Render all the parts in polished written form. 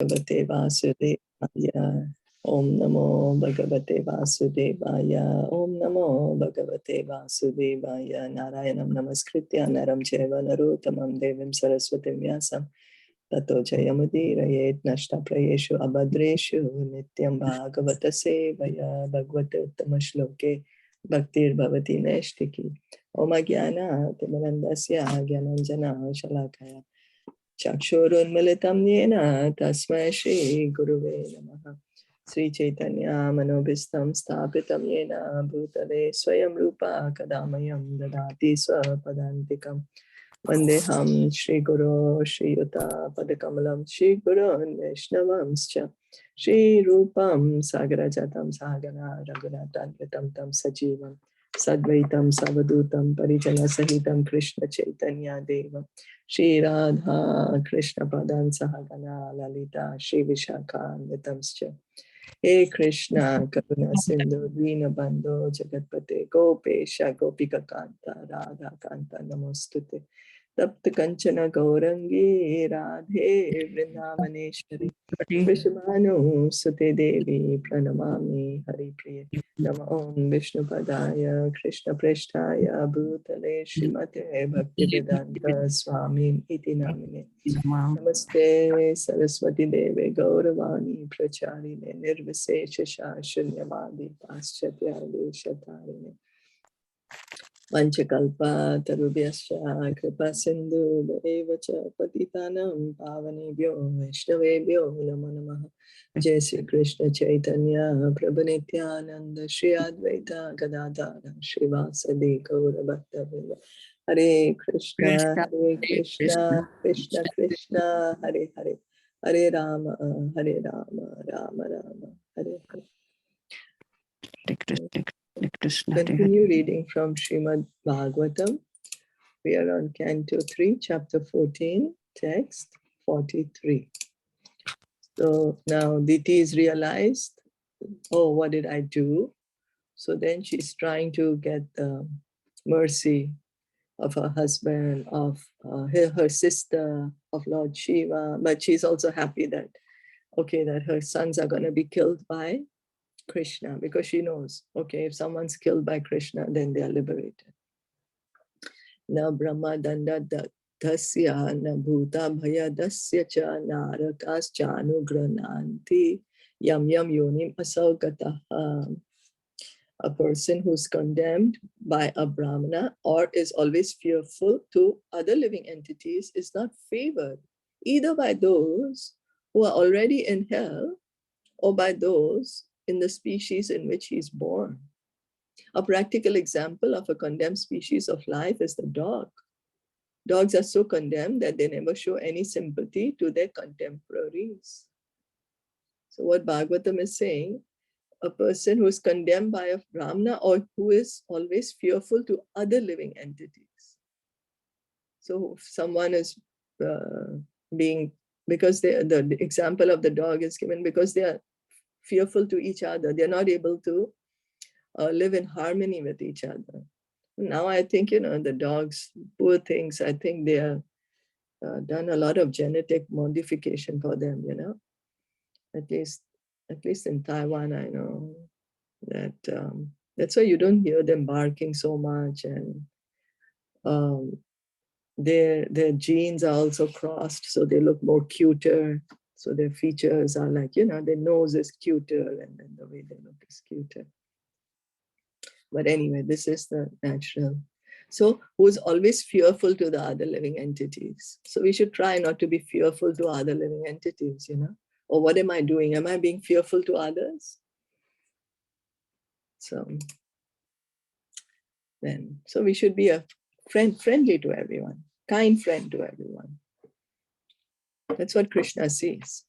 Bhagavate Vasudevaya. Om Namo Bhagavate Vasudevaya. Om Namo Bhagavate Vasudevaya. Narayanam Namaskritya Naram Cheva Narottamam Devim Saraswatim Vyasam Tato Jayamudirayet Nashta Prayeshu Abhadreshu Nityam Bhagavata Sevaya Bhagavate Uttama Shloke Bhaktir Bhavati Neshtiki Om Jnana Timarandasya Jnananjana Shalakaya Chakshurunmilitam yena tasmai Shri Guruve Namaha. Sri Caitanya Manobhistam Sthapitam yena Bhutale Swayam Rupa Kadamayam Dadati Swapadantikam Vandeham Shri Guru Shri Yuta Padakamalam Shri Gurun Vaishnavamscha Shri Rupam Sagarajatam Sagana Raghunathan Tam Sajivam Sadvaitam Savadutam Parijana Sahitam Krishna Chaitanya Devam Shri Radha Krishna Padan Sahagana Lalita Shri Vishakha Nitamscha He Krishna Karuna Sindhu Dina Bandho Jagatpate Gopesha Gopika Kanta Radha Kanta Namostute Tapta Kanchana Gaurangi Radhe Vrindavaneshwari Vishmanu Sute Devi Pranamami Hari Priya Nama Om Vishnu Padaya Krishna Preshtaya Bhutale Srimate Bhakti Vedanta Swami Iti Namine Namaste Saraswati Deve Gauravani Pracharine Nirvisesha Shunyavadi Paschatya Deshatarine Vanchakalpa Tarubhyascha Kripa Sindhu Devacha Patitanam Pavanebhyo Vaishnavebhyo Namo Namaha Jai Sri Krishna Chaitanya Prabhu Nityananda Shri Advaita Gadadhara Srivasadi Gaura Bhaktavrinda Hare Krishna Krishna Krishna Hare Hare Hare Rama Rama Rama Hare Hare. Continue reading from Srimad Bhagavatam. We are on Canto 3, Chapter 14, Text 43. So now Diti is realized, oh, what did I do? So then she's trying to get the mercy of her husband, of her sister, of Lord Shiva. But she's also happy that, okay, that her sons are going to be killed by Krishna, because she knows, okay, if someone's killed by Krishna, then they are liberated. Na Brahma Danda Dasya na Bhuta Bhaya Dasya cha Narakas Chanu Grananti Yam Yam Yonim Asaugataha. A person who's condemned by a Brahmana or is always fearful to other living entities is not favored either by those who are already in hell or by those in the species in which he's born. A practical example of a condemned species of life is the dog. Dogs are so condemned that they never show any sympathy to their contemporaries. So what Bhagavatam is saying, a person who is condemned by a Brahmana or who is always fearful to other living entities. So if someone is being, because the example of the dog is given because they are fearful to each other, they're not able to live in harmony with each other. Now I think, the dogs, poor things, I think they have done a lot of genetic modification for them, At least in Taiwan, I know that that's why you don't hear them barking so much, and their genes are also crossed, so they look more cuter. So their features are like, their nose is cuter, and then the way they look is cuter. But anyway, this is the natural. So who's always fearful to the other living entities. So we should try not to be fearful to other living entities, Or what am I doing? Am I being fearful to others? So we should be a friendly to everyone, kind friend to everyone. That's what Krishna sees.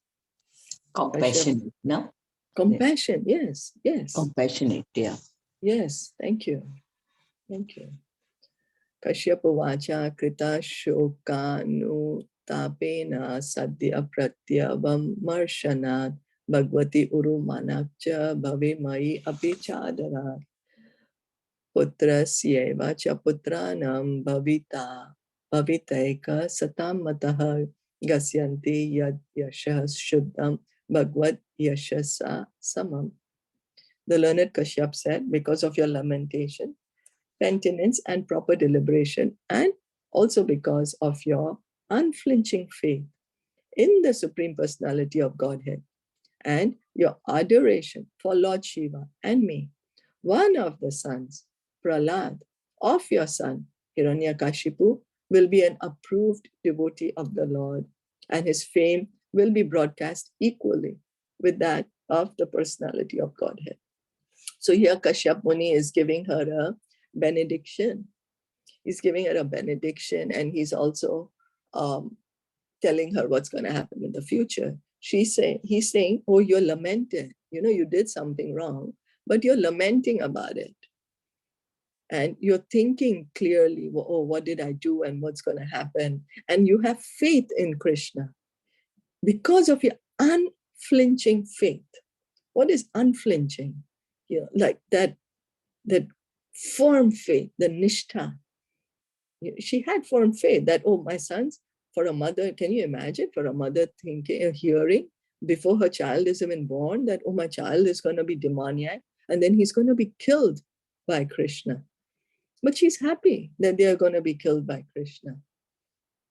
Compassionate, no? Compassion, yes. Compassionate, yeah. Yes, thank you. Kashyapa vacha krita shokanu tapena sadhya pratyavam marshanat bhagvati urumanakcha bhave mai api chadarat putrasyeva cha putranam bhavitaika satam matah Gasyanti yad yashas shuddham bhagavad yashasa samam. The learned Kashyap said, because of your lamentation, penitence, and proper deliberation, and also because of your unflinching faith in the Supreme Personality of Godhead and your adoration for Lord Shiva and me, one of the sons, Prahlad, of your son, Hiranyakashipu, will be an approved devotee of the Lord, and his fame will be broadcast equally with that of the personality of Godhead. So here Kashyap Muni is giving her a benediction. He's giving her a benediction, and he's also telling her what's going to happen in the future. He's saying, oh, you're lamented. You know, you did something wrong, but you're lamenting about it. And you're thinking clearly, well, oh, what did I do and what's going to happen? And you have faith in Krishna because of your unflinching faith. What is unflinching? You know, like that firm faith, the nishtha. She had firm faith that, oh, my sons, for a mother, can you imagine, for a mother thinking, hearing before her child is even born that, oh, my child is going to be demoniac and then he's going to be killed by Krishna. But she's happy that they are going to be killed by Krishna.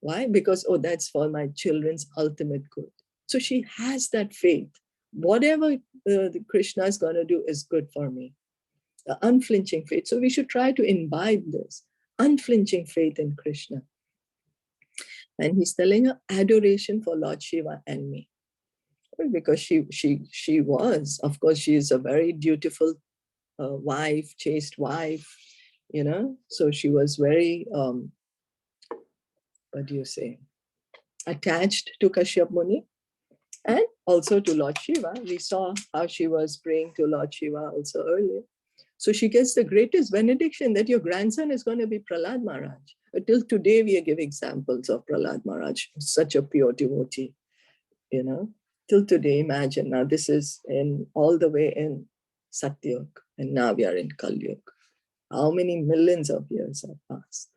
Why? Because, oh, that's for my children's ultimate good. So she has that faith. Whatever Krishna is going to do is good for me. The unflinching faith. So we should try to imbibe this unflinching faith in Krishna. And he's telling her adoration for Lord Shiva and me. Because she was, of course, she is a very dutiful wife, chaste wife, you know. So she was very, what do you say, attached to Kashyap Muni and also to Lord Shiva. We saw how she was praying to Lord Shiva also earlier. So she gets the greatest benediction that your grandson is going to be Prahlad Maharaj. Till today, we give examples of Prahlad Maharaj, such a pure devotee, you know. Till today, imagine, now this is in all the way in Satyug, and now we are in Kalyug. How many millions of years have passed?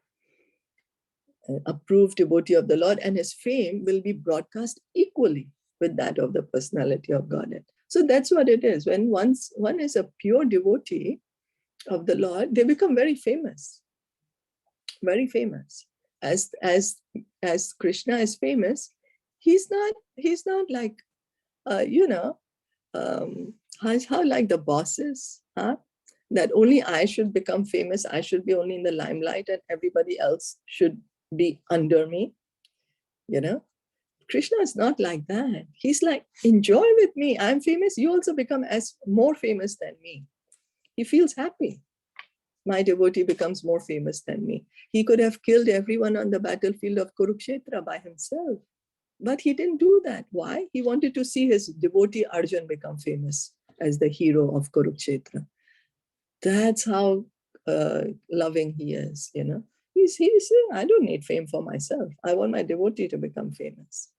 An approved devotee of the Lord, and his fame will be broadcast equally with that of the personality of Godhead. So that's what it is. When one is a pure devotee of the Lord, they become very famous. Very famous. As Krishna is famous, he's not like how like the bosses, huh? That only I should become famous, I should be only in the limelight, and everybody else should be under me. You know, Krishna is not like that. He's like, enjoy with me. I'm famous. You also become as more famous than me. He feels happy. My devotee becomes more famous than me. He could have killed everyone on the battlefield of Kurukshetra by himself, but he didn't do that. Why? He wanted to see his devotee Arjun become famous as the hero of Kurukshetra. That's how loving he is, you know. He's saying, I don't need fame for myself. I want my devotee to become famous.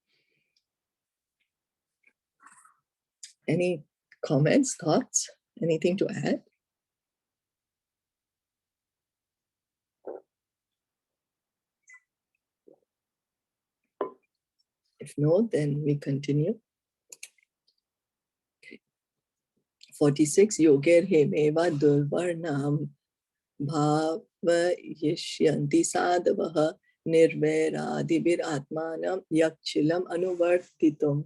Any comments, thoughts, anything to add? If no, then we continue. 46, Yoger Hemeva Durvarnam Bhavayishyanti Sadavaha Nirvairadi Atmanam Yakchilam Anuvartitum.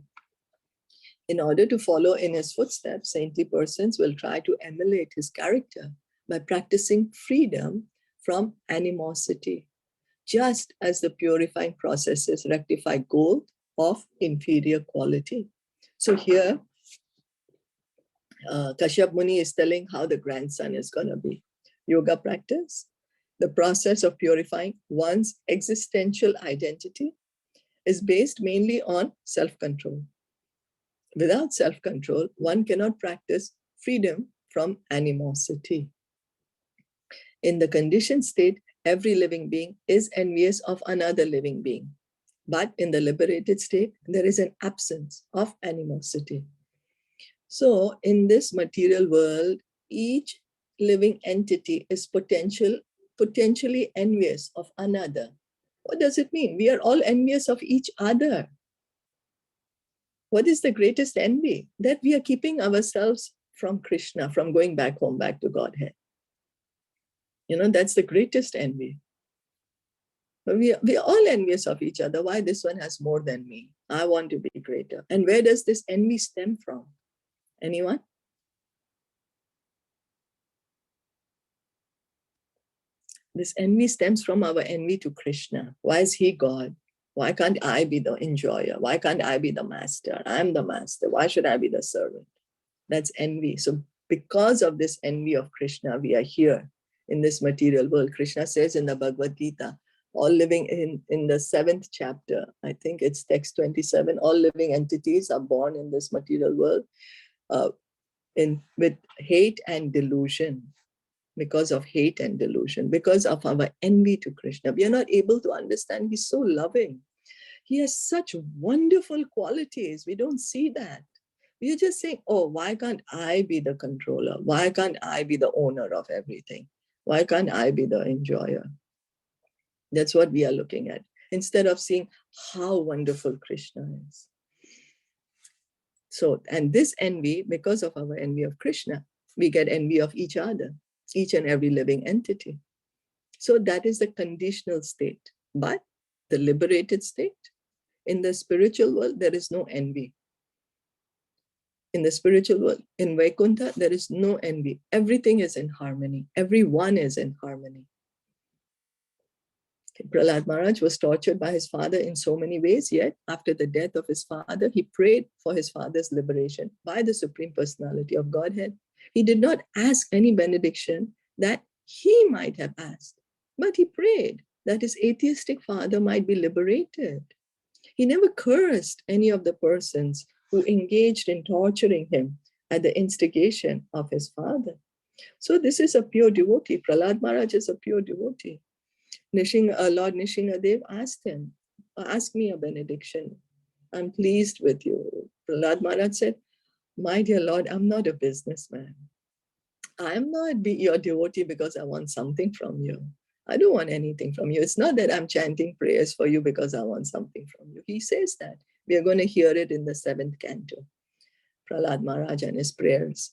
In order to follow in his footsteps, saintly persons will try to emulate his character by practicing freedom from animosity, just as the purifying processes rectify gold of inferior quality. So here, Kashyap Muni is telling how the grandson is going to be. Yoga practice, the process of purifying one's existential identity, is based mainly on self-control. Without self-control, one cannot practice freedom from animosity. In the conditioned state, every living being is envious of another living being. But in the liberated state, there is an absence of animosity. So in this material world, each living entity is potentially envious of another. What does it mean? We are all envious of each other. What is the greatest envy? That we are keeping ourselves from Krishna, from going back home, back to Godhead. That's the greatest envy. We are all envious of each other. Why this one has more than me? I want to be greater. And where does this envy stem from? Anyone? This envy stems from our envy to Krishna. Why is he God? Why can't I be the enjoyer? Why can't I be the master? I'm the master. Why should I be the servant? That's envy. So because of this envy of Krishna, we are here in this material world. Krishna says in the Bhagavad Gita, all living in the 7th chapter, I think it's text 27, all living entities are born in this material world with hate and delusion. Because of hate and delusion, because of our envy to Krishna. We are not able to understand he's so loving. He has such wonderful qualities. We don't see that. We are just saying, oh, why can't I be the controller? Why can't I be the owner of everything? Why can't I be the enjoyer? That's what we are looking at, instead of seeing how wonderful Krishna is. So, and this envy, because of our envy of Krishna, we get envy of each other, each and every living entity. So that is the conditional state. But the liberated state, in the spiritual world, there is no envy. In the spiritual world, in Vaikuntha, there is no envy. Everything is in harmony. Everyone is in harmony. Prahlad Maharaj was tortured by his father in so many ways, yet after the death of his father, he prayed for his father's liberation by the Supreme Personality of Godhead. He did not ask any benediction that he might have asked, but he prayed that his atheistic father might be liberated. He never cursed any of the persons who engaged in torturing him at the instigation of his father. So this is a pure devotee. Prahlad Maharaj is a pure devotee. Lord Nishingadev asked him, ask me a benediction. I'm pleased with you. Prahlad Maharaj said, my dear Lord, I'm not a businessman. I'm not your devotee because I want something from you. I don't want anything from you. It's not that I'm chanting prayers for you because I want something from you. He says that. We are going to hear it in the 7th canto. Prahlad Maharaj and his prayers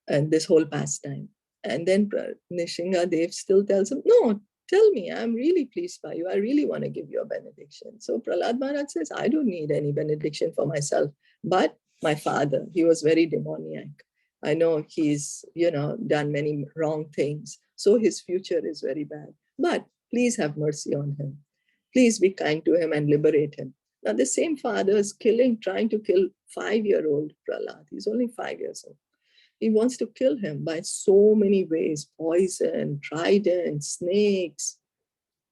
and this whole pastime. And then Nishingadev still tells him, no, tell me, I'm really pleased by you. I really want to give you a benediction. So Prahlad Maharaj says, I don't need any benediction for myself. But my father, he was very demoniac. I know he's, done many wrong things. So his future is very bad. But please have mercy on him. Please be kind to him and liberate him. Now the same father is trying to kill 5-year-old Prahlad. He's only 5 years old. He wants to kill him by so many ways: poison, trident, snakes,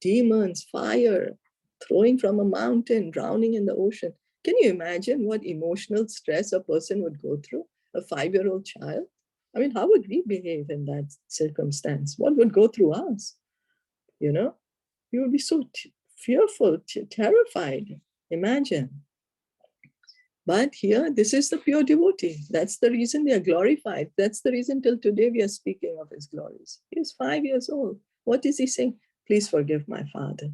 demons, fire, throwing from a mountain, drowning in the ocean. Can you imagine what emotional stress a person would go through? A 5-year-old child? I mean, how would we behave in that circumstance? What would go through us? We would be so fearful, terrified. Imagine. But here, this is the pure devotee. That's the reason they are glorified. That's the reason till today we are speaking of his glories. He is 5 years old. What is he saying? Please forgive my father.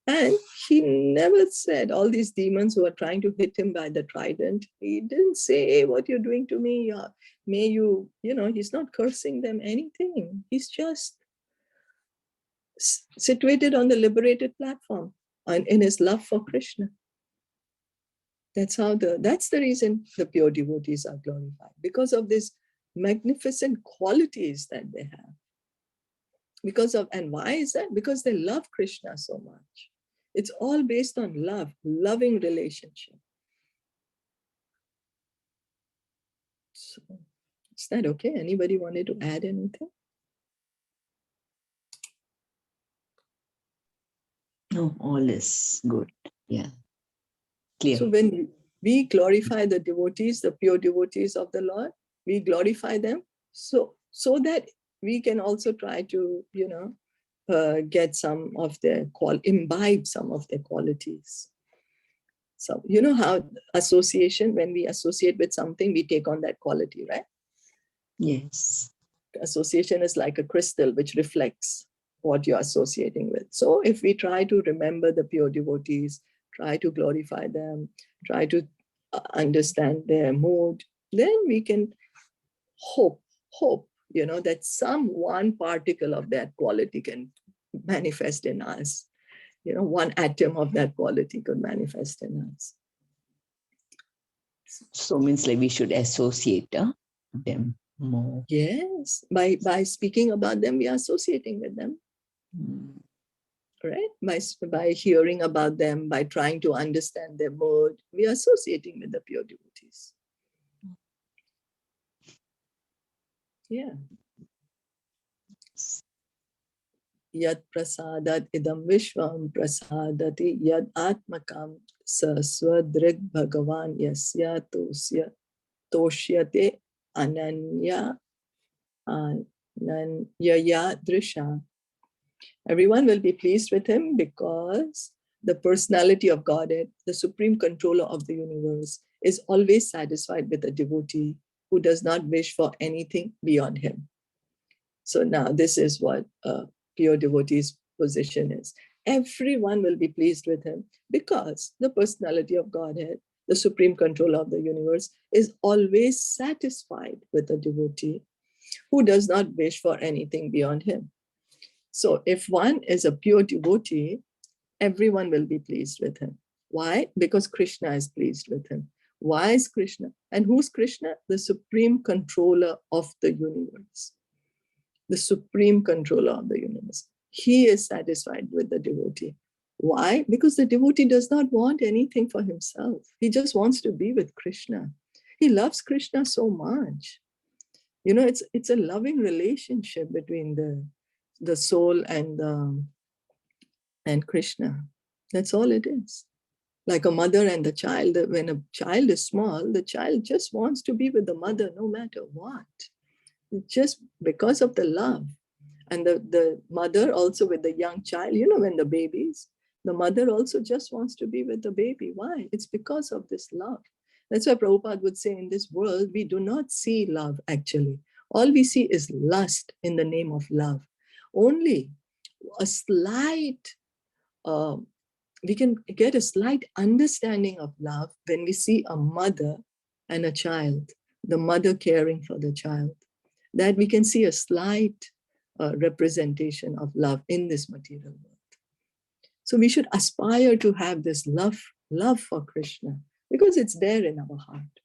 And he never said, all these demons who are trying to hit him by the trident, he didn't say, hey, what you're doing to me, may you, he's not cursing them, anything. He's just situated on the liberated platform and in his love for Krishna. That's the reason the pure devotees are glorified, because of these magnificent qualities that they have. And why is that? Because they love Krishna so much. It's all based on love, loving relationship. So, is that okay? Anybody wanted to add anything? No, all is good. Yeah. Clear. So when we glorify the devotees, the pure devotees of the Lord, we glorify them so that we can also try to, get some of their imbibe some of their qualities. So you know how association, when we associate with something, we take on that quality, right? Yes. Association is like a crystal which reflects what you're associating with. So if we try to remember the pure devotees, try to glorify them, try to understand their mood, then we can hope, that some one particle of that quality can manifest in us. One atom of that quality could manifest in us. So means like we should associate them more. Yes, by speaking about them, we are associating with them. Right? By hearing about them, by trying to understand their mood, we are associating with the pure devotees. Yeah. Yad prasadat idam vishvam prasadati yad atmakam saswadrig bhagavan yasya toshyate ananya ananyaya drisha. Everyone will be pleased with him because the personality of Godhead, the supreme controller of the universe, is always satisfied with a devotee who does not wish for anything beyond him. So now this is what a pure devotee's position is. Everyone will be pleased with him because the personality of Godhead, the supreme controller of the universe, is always satisfied with a devotee who does not wish for anything beyond him. So if one is a pure devotee, everyone will be pleased with him. Why? Because Krishna is pleased with him. Why is Krishna? And who's Krishna? The supreme controller of the universe. The supreme controller of the universe. He is satisfied with the devotee. Why? Because the devotee does not want anything for himself. He just wants to be with Krishna. He loves Krishna so much. It's a loving relationship between the soul and Krishna. That's all it is. Like a mother and the child. When a child is small, the child just wants to be with the mother no matter what. Just because of the love. And the mother also with the young child, when the babies, the mother also just wants to be with the baby. Why? It's because of this love. That's why Prabhupada would say, in this world, we do not see love actually. All we see is lust in the name of love. Only a slight, we can get a slight understanding of love when we see a mother and a child, the mother caring for the child. That we can see a slight representation of love in this material world. So we should aspire to have this love for Krishna because it's there in our heart.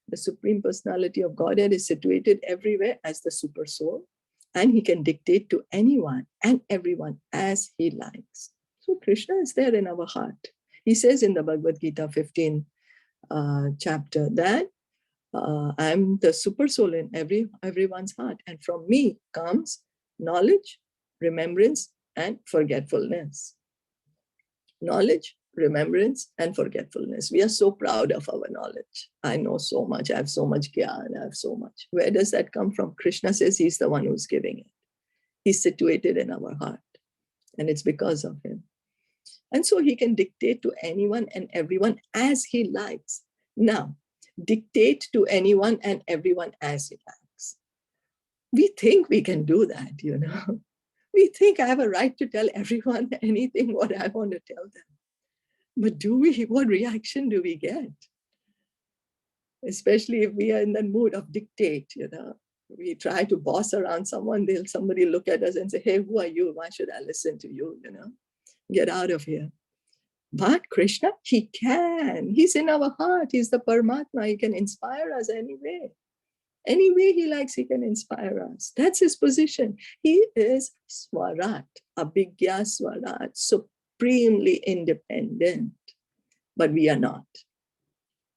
The Supreme Personality of Godhead is situated everywhere as the Super Soul, and he can dictate to anyone and everyone as he likes. So Krishna is there in our heart. He says in the Bhagavad Gita 15 chapter that I'm the super soul in everyone's heart. And from me comes knowledge, remembrance, and forgetfulness. Knowledge, remembrance, and forgetfulness. We are so proud of our knowledge. I know so much. I have so much gyan. I have so much. Where does that come from? Krishna says he's the one who's giving it. He's situated in our heart. And it's because of him. And so he can dictate to anyone and everyone as he likes. Now, dictate to anyone and everyone as he likes. We think we can do that, We think I have a right to tell everyone anything what I want to tell them. But do we? What reaction do we get? Especially if we are in the mood of dictate, We try to boss around someone, somebody look at us and say, hey, who are you? Why should I listen to you? Get out of here. But Krishna, he can. He's in our heart. He's the Paramatma. He can inspire us anyway. Any way he likes, he can inspire us. That's his position. He is Swarat, Abhigya Swarat, supremely independent. But we are not.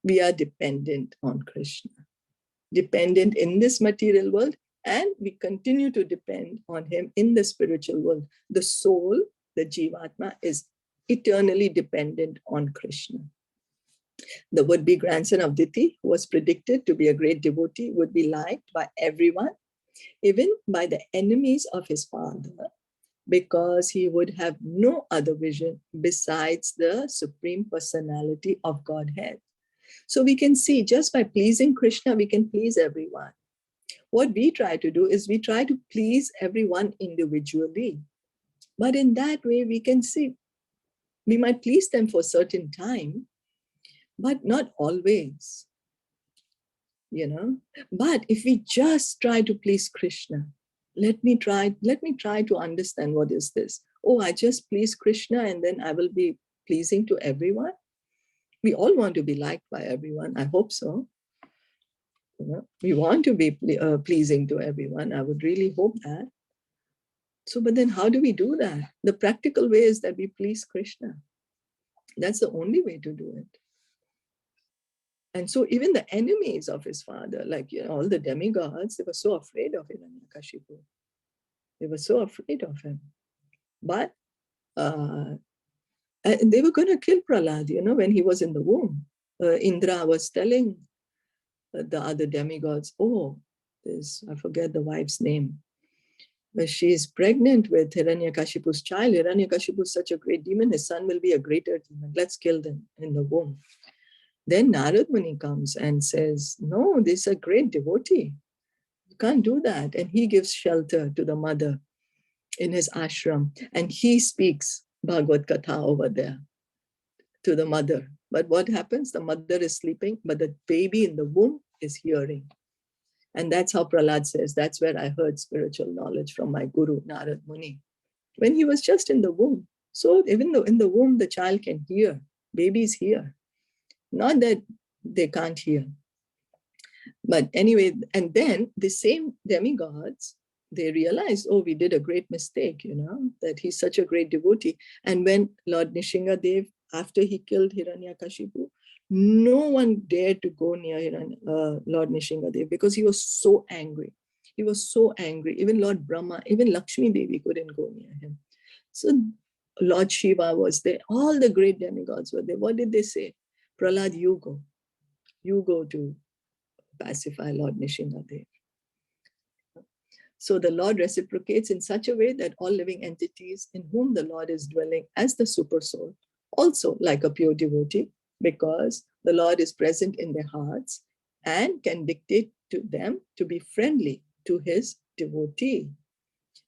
We are dependent on Krishna. Dependent in this material world, and we continue to depend on him in the spiritual world. The soul, the Jivatma, is eternally dependent on Krishna. The would-be grandson of Diti, who was predicted to be a great devotee, would be liked by everyone, even by the enemies of his father, because he would have no other vision besides the Supreme Personality of Godhead. So we can see just by pleasing Krishna, we can please everyone. What we try to do is we try to please everyone individually. But in that way, we can see, we might please them for a certain time, but not always, you know. But if we just try to please Krishna, let me try to understand what is this. Oh, I just please Krishna and then I will be pleasing to everyone. We all want to be liked by everyone. I hope so. You know, we want to be pleasing to everyone. I would really hope that. So, but then how do we do that? The practical way is that we please Krishna. That's the only way to do it. And so even the enemies of his father, like, you know, all the demigods, they were so afraid of Hiranyakashipu. They were so afraid of him. But they were going to kill Prahlad, you know, when he was in the womb. Indra was telling the other demigods, oh, I forget the wife's name. She is pregnant with Hiranyakashipu's child. Hiranyakashipu is such a great demon. His son will be a greater demon. Let's kill them in the womb. Then Narad Muni comes and says, no, this is a great devotee. You can't do that. And he gives shelter to the mother in his ashram. And he speaks Bhagavad Gita over there to the mother. But what happens? The mother is sleeping, but the baby in the womb is hearing. And that's how Prahlad says, that's where I heard spiritual knowledge from my guru, Narad Muni, when he was just in the womb. So even though in the womb, the child can hear, babies hear. Not that they can't hear. But anyway, and then the same demigods, they realized, oh, we did a great mistake, you know, that he's such a great devotee. And when Lord Nishingadev, after he killed Hiranyakashipu, no one dared to go near Lord Nishingadev because he was so angry. He was so angry. Even Lord Brahma, even Lakshmi Devi couldn't go near him. So Lord Shiva was there. All the great demigods were there. What did they say? Prahlad, you go. You go to pacify Lord Nishingadev. So the Lord reciprocates in such a way that all living entities in whom the Lord is dwelling as the super soul, also like a pure devotee, because the Lord is present in their hearts and can dictate to them to be friendly to his devotee.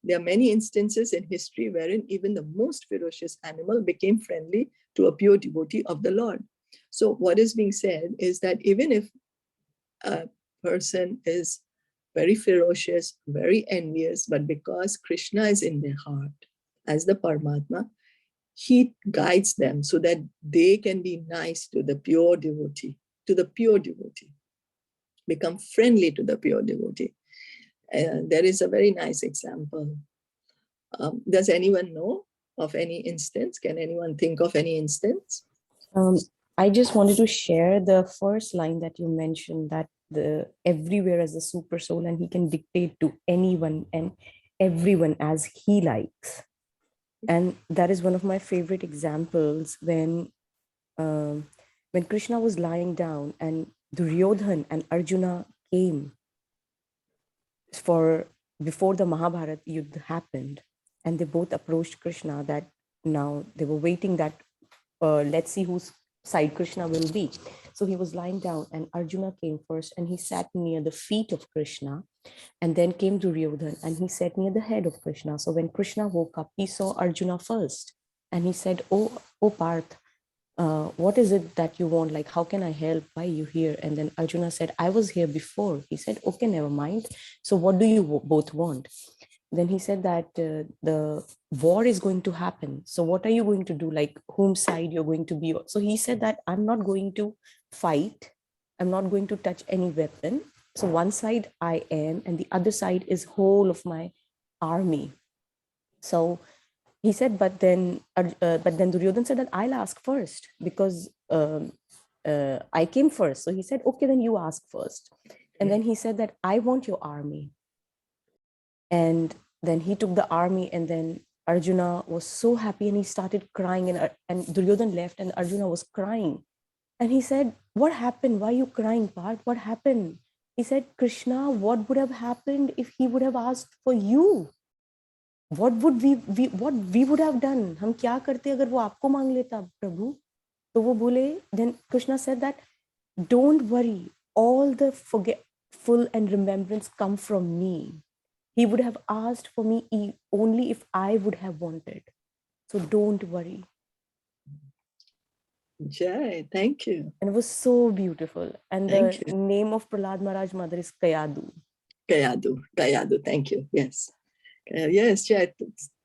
There are many instances in history wherein even the most ferocious animal became friendly to a pure devotee of the Lord. So what is being said is that even if a person is very ferocious, very envious, but because Krishna is in their heart as the Paramatma, he guides them so that they can be nice to the pure devotee, become friendly to the pure devotee. There is a very nice example. Does anyone know of any instance? Can anyone think of any instance? I just wanted to share the first line that you mentioned, that the everywhere as the super soul, and he can dictate to anyone and everyone as he likes. And that is one of my favorite examples when Krishna was lying down and Duryodhan and Arjuna came before the Mahabharata Yuddha happened, and they both approached Krishna that now they were waiting that let's see whose side Krishna will be. So he was lying down and Arjuna came first and he sat near the feet of Krishna, and then came Duryodhan and he sat near the head of Krishna. So when Krishna woke up, he saw Arjuna first and he said, oh Parth, what is it that you want? Like, how can I help? Why are you here? And then Arjuna said, I was here before. He said, okay, never mind. So what do you both want? Then he said that the war is going to happen. So what are you going to do? Like, whom side you're going to be? So he said that I'm not going to fight. I'm not going to touch any weapon. So one side I am, and the other side is whole of my army. So he said, but then Duryodhan said that I'll ask first because I came first. So he said, okay, then you ask first. And then he said that I want your army. And then he took the army, and then Arjuna was so happy and he started crying, and Duryodhan left and Arjuna was crying. And he said, what happened? Why are you crying, Parth? What happened? He said, Krishna, what would have happened if he would have asked for you? What would we would have done? हम क्या करते अगर वो आपको मांग लेता प्रभु? तो वो बोले, then Krishna said that, don't worry, all the forgetful and remembrance come from me. He would have asked for me only if I would have wanted. So don't worry. Jai, thank you. And it was so beautiful. And Thank the you. name of Prahlad Maharaj's mother is Kayadu. Kayadu, thank you. Yes. Yes, Jai,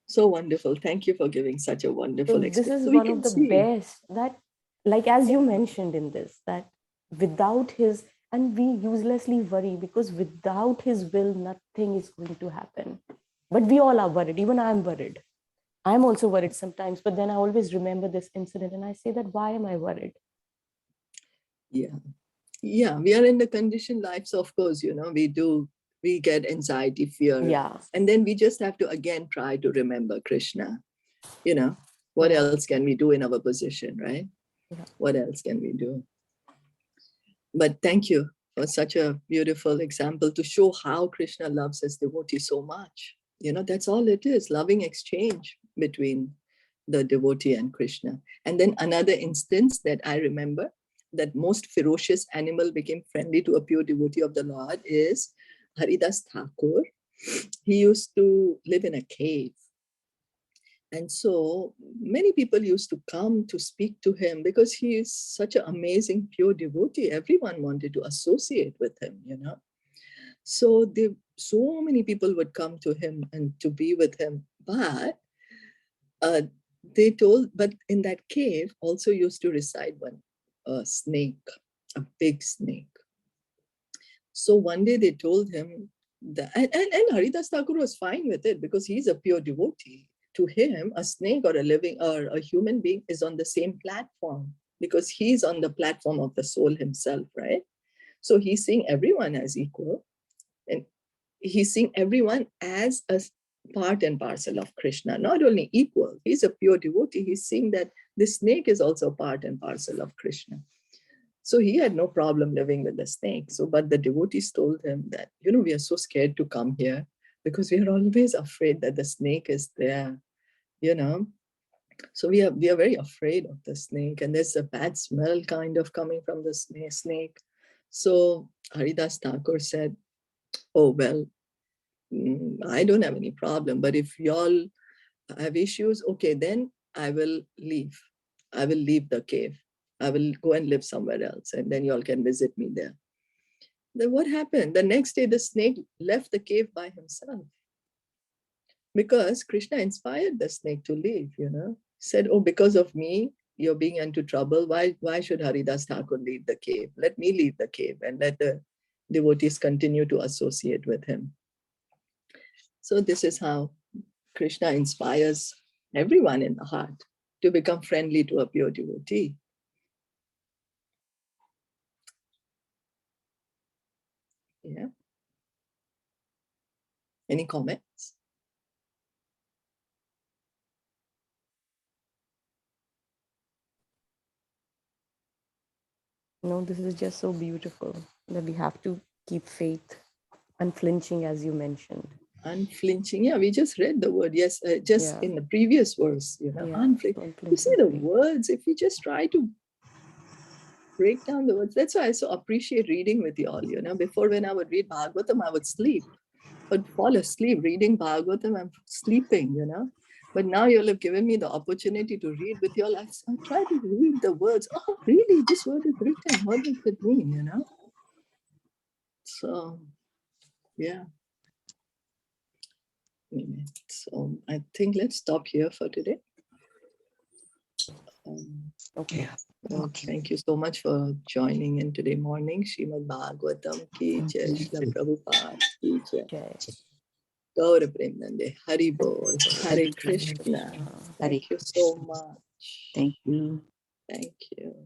so wonderful. Thank you for giving such a So wonderful this explanation. is So we one can of the see. best that, like as you mentioned in this, that without his, and we uselessly worry because without his will, nothing is going to happen. But we all are worried. Even I'm worried. I'm also worried sometimes, but then I always remember this incident and I say that, why am I worried? Yeah. Yeah, we are in the conditioned life. So of course, we get anxiety, fear. Yeah. And then we just have to again try to remember Krishna. What else can we do in our position, right? Yeah. What else can we do? But thank you for such a beautiful example to show how Krishna loves his devotee so much. That's all it is, loving exchange between the devotee and Krishna. And then another instance that I remember, that most ferocious animal became friendly to a pure devotee of the Lord, is Haridas Thakur. He used to live in a cave. And so many people used to come to speak to him because he is such an amazing, pure devotee. Everyone wanted to associate with him, So so many people would come to him and to be with him. But but in that cave also used to reside one snake, a big snake. So one day they told him that, and Haridas Thakur was fine with it because he's a pure devotee. To him, a snake or a living or a human being is on the same platform because he's on the platform of the soul himself, right? So he's seeing everyone as equal, and he's seeing everyone as a part and parcel of Krishna, not only equal. He's a pure devotee. He's seeing that the snake is also part and parcel of Krishna. So he had no problem living with the snake. But the devotees told him that, we are so scared to come here because we are always afraid that the snake is there, So we are very afraid of the snake, and there's a bad smell kind of coming from the snake. So Haridas Thakur said, oh, well, I don't have any problem, but if y'all have issues, okay, then I will leave. I will leave the cave. I will go and live somewhere else, and then y'all can visit me there. Then what happened? The next day, the snake left the cave by himself because Krishna inspired the snake to leave, Said, oh, because of me, you're being into trouble. Why should Haridas Thakur leave the cave? Let me leave the cave and let the devotees continue to associate with him. So this is how Krishna inspires everyone in the heart to become friendly to a pure devotee. Yeah. Any comments? No, this is just so beautiful that we have to keep faith, unflinching, as you mentioned. Unflinching. Yeah, we just read the word. Yes, just in the previous verse, unflinching. You see the words, if we just try to break down the words. That's why I so appreciate reading with you all, Before, when I would read Bhagavatam, I would sleep. But fall asleep reading Bhagavatam, I'm sleeping, But now you all have given me the opportunity to read with you all. I try to read the words. Oh, really? This word is written. What does it mean, So, yeah. So I think let's stop here for today. Okay. So thank you so much for joining in today morning. Srimad Bhagavatam ki jai, Srila Prabhupada ki jai. Gaura Premanande, Hari Bol, Hare Krishna. Thank you so much. Thank you. Thank you.